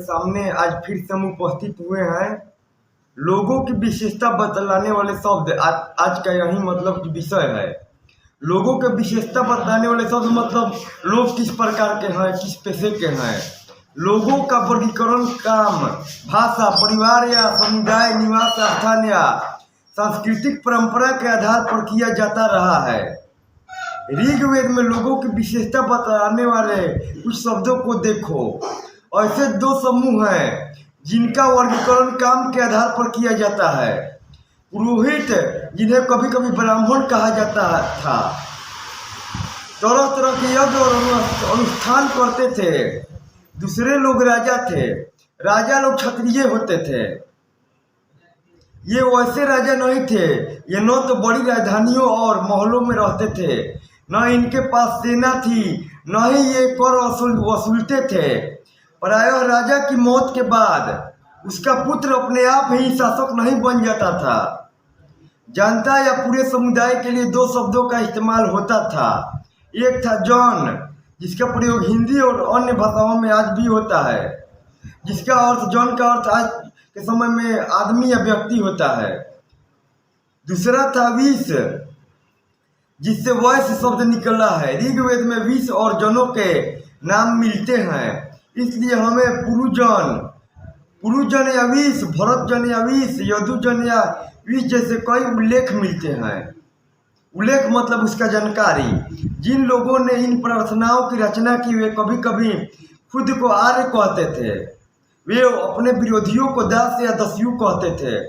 सामने आज फिर से हम उपस्थित हुए हैं। लोगों की विशेषता बतलाने वाले शब्द आज का यही मतलब विषय है। लोगों के विशेषता बताने वाले शब्द मतलब लोग किस प्रकार के हैं, किस पेशे के हैं। लोगों का वर्गीकरण काम, भाषा, परिवार या समुदाय, निवास स्थान या सांस्कृतिक परंपरा के आधार पर किया जाता रहा है। ऋग्वेद में लोगों की विशेषता बताने वाले कुछ शब्दों को देखो। ऐसे दो समूह हैं जिनका वर्गीकरण काम के आधार पर किया जाता है। पुरोहित, जिन्हें कभी कभी ब्राह्मण कहा जाता था, तरह तरह के यज्ञ और अनुष्ठान करते थे। दूसरे लोग राजा थे। राजा लोग क्षत्रिय होते थे। ये वैसे राजा नहीं थे। ये न तो बड़ी राजधानियों और महलों में रहते थे, न इनके पास सेना थी, न ही ये कर वसूलते थे। प्रायः राजा की मौत के बाद उसका पुत्र अपने आप ही शासक नहीं बन जाता था। जनता या पूरे समुदाय के लिए दो शब्दों का इस्तेमाल होता था। एक था जन, जिसका प्रयोग हिंदी और अन्य भाषाओं में आज भी होता है, जिसका अर्थ जन का अर्थ आज के समय में आदमी या व्यक्ति होता है। दूसरा था विष, जिससे वैश्य शब्द निकला है। ऋग्वेद में विष और जनों के नाम मिलते हैं, इसलिए हमें पुरुजन या विष, भरतजन या विष, यदुजन या विष जैसे कई उल्लेख मिलते हैं। उल्लेख मतलब उसका जानकारी। जिन लोगों ने इन प्रार्थनाओं की रचना की वे कभी कभी खुद को आर्य कहते थे। वे अपने विरोधियों को दास या दस्यु कहते थे।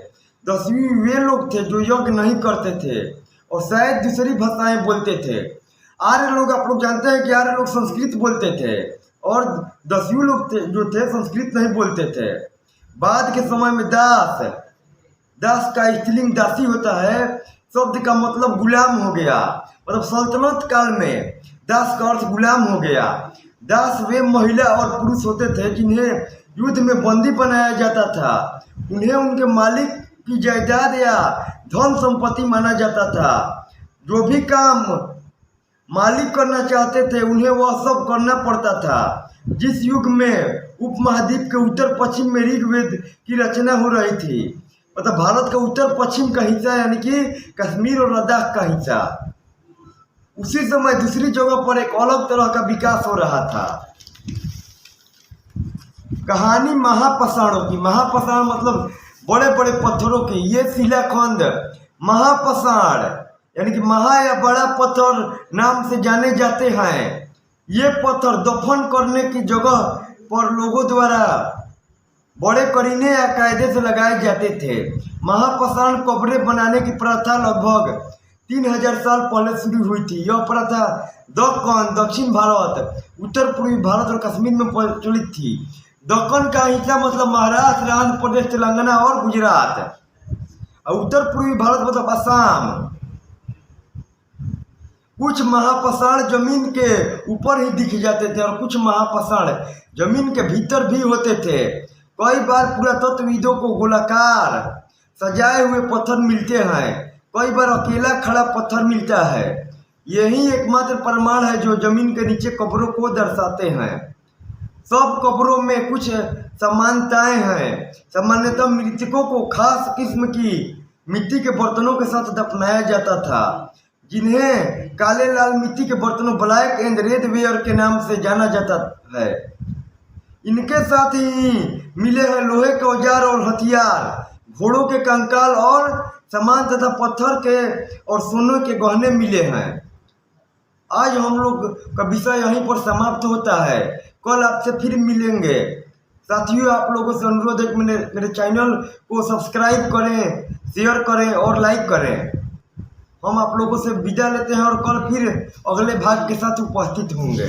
दस्यु वे लोग थे जो यज्ञ नहीं करते थे और शायद दूसरी भाषाएं बोलते थे। आर्य लोग, आप लोग जानते हैं कि आर्य लोग संस्कृत बोलते थे और दस्यु लोग जो थे संस्कृत नहीं बोलते थे। बाद के समय में दास का स्त्रीलिंग दासी होता है। शब्द का मतलब गुलाम हो गया। मतलब सल्तनत काल में दास का अर्थ गुलाम हो गया। दास वे महिला और पुरुष होते थे जिन्हें युद्ध में बंदी बनाया जाता था। उन्हें उनके मालिक की जायदाद या धन संपत्ति माना जाता था। जो भी काम मालिक करना चाहते थे उन्हें वह सब करना पड़ता था। जिस युग में उपमहाद्वीप के उत्तर पश्चिम में ऋग्वेद की रचना हो रही थी, मतलब भारत का उत्तर पश्चिम का हिस्सा यानी कि कश्मीर और लद्दाख का हिस्सा, उसी समय दूसरी जगह पर एक अलग तरह का विकास हो रहा था। कहानी महापाषाणों की। महापाषाण मतलब बड़े बड़े पत्थरों की। ये शिलाखंड महापाषाण यानी कि महा या बड़ा पत्थर नाम से जाने जाते हैं। ये पत्थर दफन करने की जगह पर लोगों द्वारा बड़े करीने या कायदे से लगाए जाते थे। महापाषाण कब्रें बनाने की प्रथा लगभग 3000 साल पहले शुरू हुई थी। यह प्रथा दक्कन, दक्षिण भारत, उत्तर पूर्वी भारत और कश्मीर में प्रचलित थी। दक्कन का हिस्सा मतलब महाराष्ट्र, आंध्र प्रदेश, तेलंगाना और गुजरात, और उत्तर पूर्वी भारत मतलब असम। कुछ महापाषाण जमीन के ऊपर ही दिख जाते थे और कुछ महापाषाण जमीन के भीतर भी होते थे। कई बार पुरातत्वविदों को गोलाकार सजाए हुए पत्थर मिलते हैं, कई बार अकेला खड़ा पत्थर मिलता है। यही एकमात्र प्रमाण है जो जमीन के नीचे कब्रों को दर्शाते हैं। सब कब्रों में कुछ समानताएं हैं। सामान्यतः मृतकों को खास किस्म की मिट्टी के बर्तनों के साथ दफनाया जाता था, जिन्हें काले लाल मिट्टी के बर्तनों, ब्लैक एंड रेड वेयर के नाम से जाना जाता है। इनके साथ ही मिले हैं लोहे के औजार और हथियार, घोड़ों के कंकाल और सामान तथा पत्थर के और सोने के गहने मिले हैं। आज हम लोग का विषय यहीं पर समाप्त होता है। कल आपसे फिर मिलेंगे। साथियों, आप लोगों से अनुरोध है कि मेरे चैनल को सब्सक्राइब करें, शेयर करें और लाइक करें। हम आप लोगों से विदा लेते हैं और कल फिर अगले भाग के साथ उपस्थित होंगे।